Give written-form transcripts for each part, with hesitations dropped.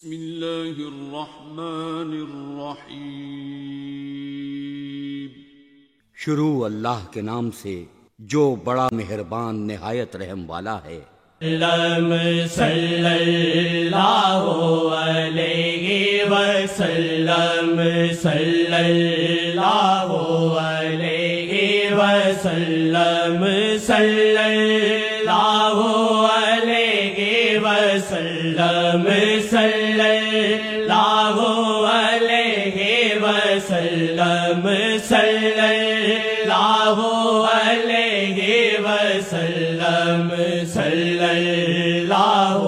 بسم اللہ الرحمن الرحیم۔ شروع اللہ کے نام سے جو بڑا مہربان نہایت رحم والا ہے۔ صلی اللہ علیہ وسلم، صلی اللہ علیہ وسلم، صلی اللہ علیہ وسلم، صلی اللہ علیہ وسلم، صلی اللہ علیہ وسلم، صلی اللہ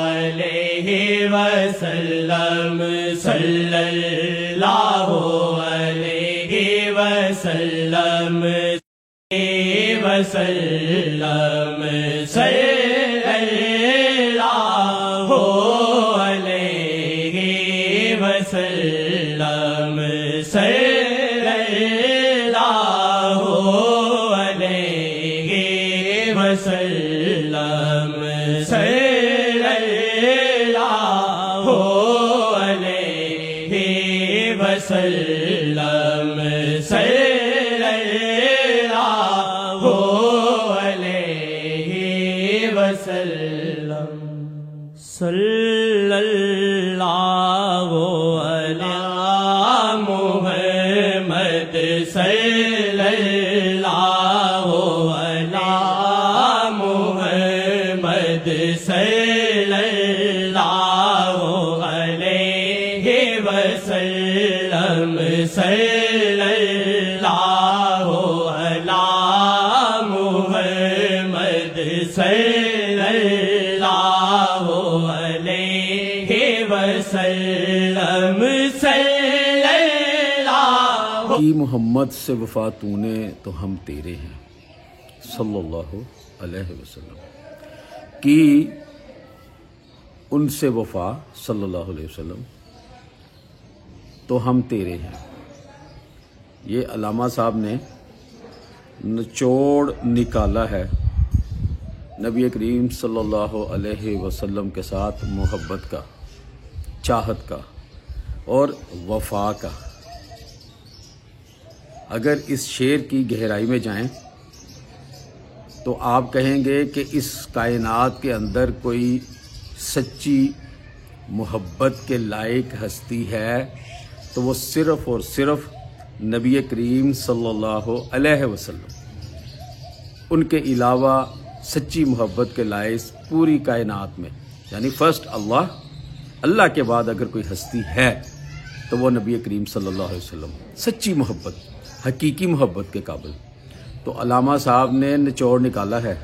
علیہ وسلم، صلی اللہ علیہ وسلم، وسلم، صلی اللہ علیہ وسلم، صلی اللہ علیہ وسلم، صلی اللہ علیہ وسلم، صلی اللہ علیہ وسلم، صلی اللہ علی محمد، صلی اللہ علی محمد، صلی اللہ علیہ وسلم، صلی اللہ علی محمد، صلی اللہ علیہ وسلم، صلی اللہ۔ کی محمد سے وفا تو نے تو ہم تیرے ہیں، صلی اللہ علیہ وسلم کی ان سے وفا صلی اللہ علیہ وسلم تو ہم تیرے ہیں۔ یہ علامہ صاحب نے نچوڑ نکالا ہے نبی کریم صلی اللہ علیہ وسلم کے ساتھ محبت کا، چاہت کا اور وفا کا۔ اگر اس شعر کی گہرائی میں جائیں تو آپ کہیں گے کہ اس کائنات کے اندر کوئی سچی محبت کے لائق ہستی ہے تو وہ صرف اور صرف نبی کریم صلی اللہ علیہ وسلم۔ ان کے علاوہ سچی محبت کے لائق پوری کائنات میں، یعنی فرسٹ اللہ کے بعد اگر کوئی ہستی ہے تو وہ نبی کریم صلی اللہ علیہ وسلم، سچی محبت، حقیقی محبت کے قابل۔ تو علامہ صاحب نے نچوڑ نکالا ہے،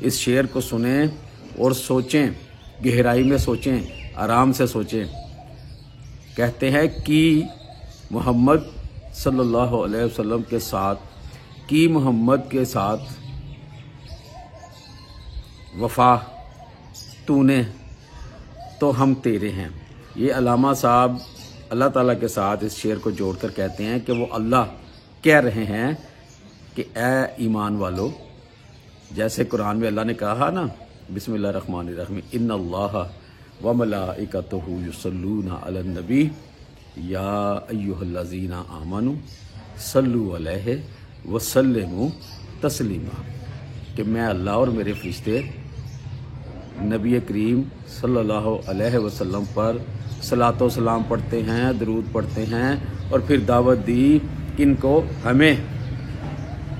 اس شعر کو سنیں اور سوچیں، گہرائی میں سوچیں، آرام سے سوچیں۔ کہتے ہیں کہ محمد صلی اللہ علیہ وسلم کے ساتھ، کی محمد کے ساتھ وفا تو نے تو ہم تیرے ہیں۔ یہ علامہ صاحب اللہ تعالیٰ کے ساتھ اس شعر کو جوڑ کر کہتے ہیں کہ وہ اللہ کہہ رہے ہیں کہ اے ایمان والو، جیسے قرآن میں اللہ نے کہا نا، بسم اللہ الرحمن الرحیم، ان اللہ وملائکتہ یصلون علی النبی یا ایھا الذین آمنوا صلوا علیہ وسلموا تسلیما، کہ میں اللہ اور میرے فرشتے نبی کریم صلی اللہ علیہ وسلم پر صلاۃ و سلام پڑھتے ہیں، درود پڑھتے ہیں، اور پھر دعوت دی کن کو؟ ہمیں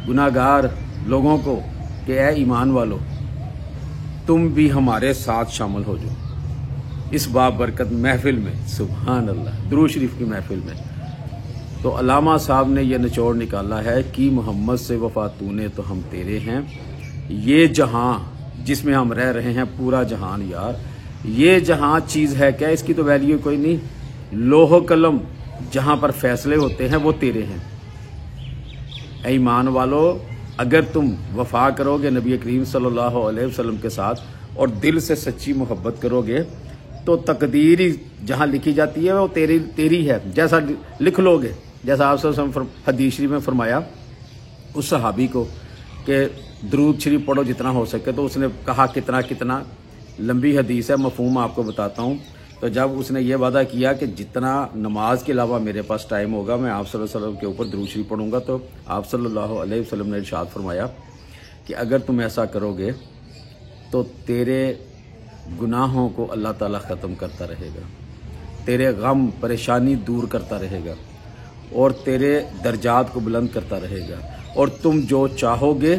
گناہ گار لوگوں کو کہ اے ایمان والو تم بھی ہمارے ساتھ شامل ہو جاؤ اس بابرکت محفل میں، سبحان اللہ، درود شریف کی محفل میں۔ تو علامہ صاحب نے یہ نچوڑ نکالا ہے کہ محمد سے وفا تو نے تو ہم تیرے ہیں۔ یہ جہاں جس میں ہم رہ رہے ہیں، پورا جہان یار، یہ جہاں چیز ہے کیا؟ اس کی تو ویلیو کوئی نہیں۔ لوح و قلم جہاں پر فیصلے ہوتے ہیں وہ تیرے ہیں۔ اے ایمان والو، اگر تم وفا کرو گے نبی کریم صلی اللہ علیہ وسلم کے ساتھ اور دل سے سچی محبت کرو گے تو تقدیر ہی جہاں لکھی جاتی ہے وہ تیری ہے، جیسا لکھ لو گے۔ جیسا آپ صلی اللہ علیہ وسلم حدیث شریف میں فرمایا اس صحابی کو کہ درود شریف پڑھو جتنا ہو سکے، تو اس نے کہا کتنا کتنا، لمبی حدیث ہے، مفہوم آپ کو بتاتا ہوں تو جب اس نے یہ وعدہ کیا کہ جتنا نماز کے علاوہ میرے پاس ٹائم ہوگا میں آپ صلی اللہ علیہ وسلم کے اوپر درود شریف پڑھوں گا، تو آپ صلی اللہ علیہ وسلم نے ارشاد فرمایا کہ اگر تم ایسا کرو گے تو تیرے گناہوں کو اللہ تعالیٰ ختم کرتا رہے گا، تیرے غم پریشانی دور کرتا رہے گا، اور تیرے درجات کو بلند کرتا رہے گا، اور تم جو چاہو گے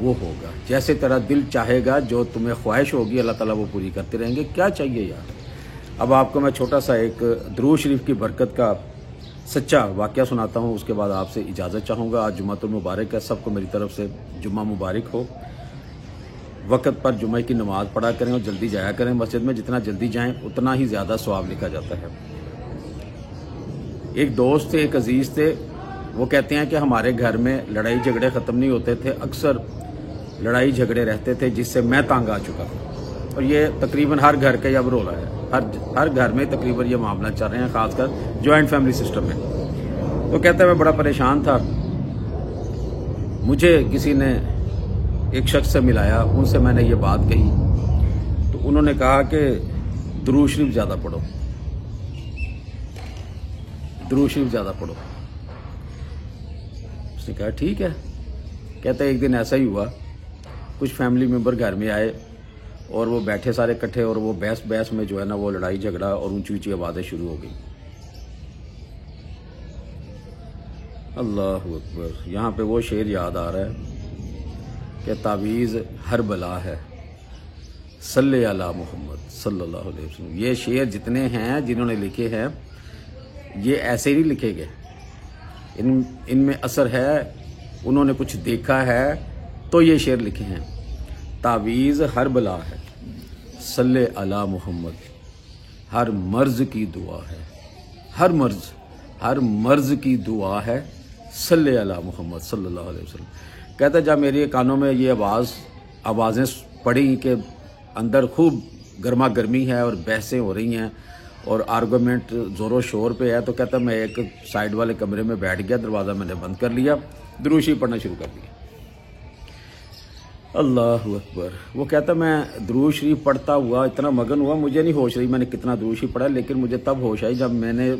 وہ ہوگا، جیسے تیرا دل چاہے گا، جو تمہیں خواہش ہوگی اللہ تعالیٰ وہ پوری کرتے رہیں گے۔ کیا چاہیے یار؟ اب آپ کو میں چھوٹا سا ایک درود شریف کی برکت کا سچا واقعہ سناتا ہوں، اس کے بعد آپ سے اجازت چاہوں گا۔ آج جمعۃ المبارک ہے، سب کو میری طرف سے جمعہ مبارک ہو۔ وقت پر جمعہ کی نماز پڑھا کریں اور جلدی جایا کریں مسجد میں، جتنا جلدی جائیں اتنا ہی زیادہ ثواب لکھا جاتا ہے۔ ایک دوست تھے، ایک عزیز تھے، وہ کہتے ہیں کہ ہمارے گھر میں لڑائی جھگڑے ختم نہیں ہوتے تھے، اکثر لڑائی جھگڑے رہتے تھے جس سے میں تانگ آ چکا ہوں، اور یہ تقریباً ہر گھر کا اب رولا ہے، ہر گھر میں تقریباً یہ معاملہ چل رہے ہیں، خاص کر جوائنٹ فیملی سسٹم میں۔ تو کہتا ہے میں بڑا پریشان تھا، مجھے کسی نے ایک شخص سے ملایا، ان سے میں نے یہ بات کہی تو انہوں نے کہا کہ درود شریف زیادہ پڑھو، درود شریف زیادہ پڑھو۔ اس نے کہا ٹھیک ہے۔ کہتا ہے ایک دن ایسا ہی ہوا، کچھ فیملی ممبر گھر میں آئے اور وہ بیٹھے سارے کٹھے، اور وہ بحث میں جو ہے نا وہ لڑائی جھگڑا اور اونچی اونچی آوازیں شروع ہو گئی۔ اللہ اکبر، یہاں پہ وہ شعر یاد آ رہا ہے کہ تعویذ ہر بلا ہے، صلی علی محمد صلی اللہ علیہ وسلم۔ یہ شعر جتنے ہیں جنہوں نے لکھے ہیں یہ ایسے نہیں لکھے گئے، ان میں اثر ہے، انہوں نے کچھ دیکھا ہے تو یہ شعر لکھے ہیں۔ تعویذ ہر بلا ہے، صلی علی محمد، ہر مرض کی دعا ہے، ہر مرض کی دعا ہے، صلی علی محمد صلی اللہ علیہ وسلم۔ کہتا ہے جب میرے کانوں میں یہ آوازیں پڑی کہ اندر خوب گرما گرمی ہے اور بحثیں ہو رہی ہیں اور آرگومنٹ زور و شور پہ ہے، تو کہتا ہے میں ایک سائیڈ والے کمرے میں بیٹھ گیا، دروازہ میں نے بند کر لیا، درود شریف پڑھنا شروع کر دیا۔ اللہ اکبر۔ وہ کہتا میں درود شریف پڑھتا ہوا اتنا مگن ہوا، مجھے نہیں ہوش رہی میں نے کتنا درود شریف پڑھا، لیکن مجھے تب ہوش آئی جب میں نے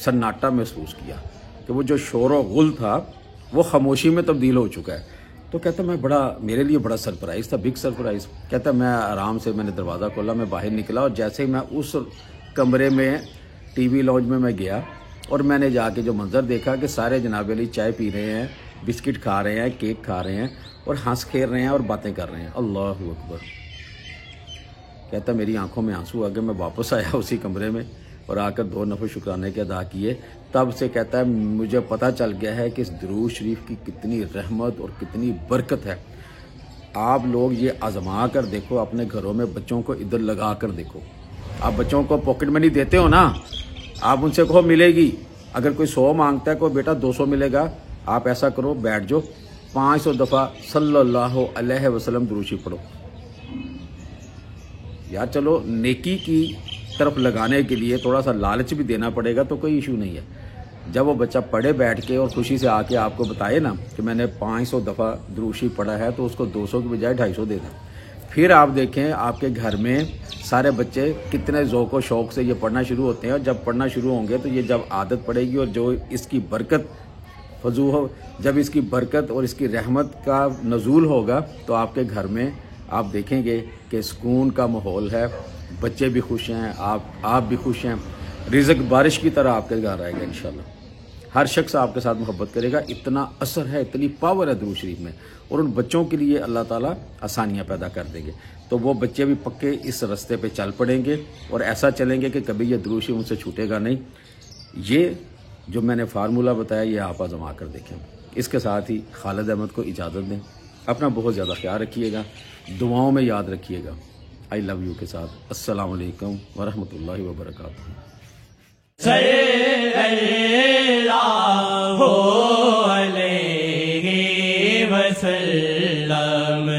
سناٹا محسوس کیا کہ وہ جو شور و غل تھا وہ خاموشی میں تبدیل ہو چکا ہے۔ تو کہتا میں میرے لیے بڑا سرپرائز تھا، بگ سرپرائز۔ کہتا میں آرام سے میں نے دروازہ کھولا، میں باہر نکلا، اور جیسے ہی میں اس کمرے میں ٹی وی لاؤنج میں گیا اور میں نے جا کے جو منظر دیکھا کہ سارے جناب علی چائے پی رہے ہیں، بسکٹ کھا رہے ہیں، کیک کھا رہے ہیں اور ہنس کھیل رہے ہیں اور باتیں کر رہے ہیں۔ اللہ اکبر۔ کہتا میری آنکھوں میں آنسو آ گئے، میں واپس آیا اسی کمرے میں اور آ کر 2 نفل شکرانے کے ادا کیے۔ تب سے کہتا ہے مجھے پتہ چل گیا ہے کہ اس درود شریف کی کتنی رحمت اور کتنی برکت ہے۔ آپ لوگ یہ آزما کر دیکھو، اپنے گھروں میں بچوں کو ادھر لگا کر دیکھو۔ آپ بچوں کو پاکٹ منی دیتے ہو نا، آپ ان سے کہو ملے گی، اگر کوئی 100 مانگتا ہے کوئی بیٹا 200 ملے گا، آپ ایسا کرو بیٹھ جاؤ 500 دفعہ صلی اللہ علیہ وسلم درود شریف پڑھو۔ یار چلو نیکی کی طرف لگانے کے لیے تھوڑا سا لالچ بھی دینا پڑے گا تو کوئی ایشو نہیں ہے۔ جب وہ بچہ پڑھے بیٹھ کے اور خوشی سے آ کے آپ کو بتائے نا کہ میں نے 500 دفعہ درود شریف پڑھا ہے، تو اس کو 200 کی بجائے 250 دے دیں۔ پھر آپ دیکھیں آپ کے گھر میں سارے بچے کتنے ذوق و شوق سے یہ پڑھنا شروع ہوتے ہیں، اور جب پڑھنا شروع ہوں گے تو یہ جب عادت پڑے گی اور جو اس کی برکت فضو ہو، جب اس کی برکت اور اس کی رحمت کا نزول ہوگا تو آپ کے گھر میں آپ دیکھیں گے کہ سکون کا ماحول ہے، بچے بھی خوش ہیں، آپ بھی خوش ہیں، رزق بارش کی طرح آپ کے گھر آئے گا انشاءاللہ۔ ہر شخص آپ کے ساتھ محبت کرے گا، اتنا اثر ہے، اتنی پاور ہے درود شریف میں، اور ان بچوں کے لیے اللہ تعالیٰ آسانیاں پیدا کر دیں گے، تو وہ بچے بھی پکے اس رستے پہ چل پڑیں گے اور ایسا چلیں گے کہ کبھی یہ درود شریف ان سے چھوٹے گا نہیں۔ یہ جو میں نے فارمولہ بتایا یہ آپ آزما کر دیکھیں۔ اس کے ساتھ ہی خالد احمد کو اجازت دیں، اپنا بہت زیادہ خیال رکھیے گا، دعاؤں میں یاد رکھیے گا۔ آئی لو یو کے ساتھ السلام علیکم ورحمۃ اللہ وبرکاتہ۔ صلی اللہ علیہ وسلم،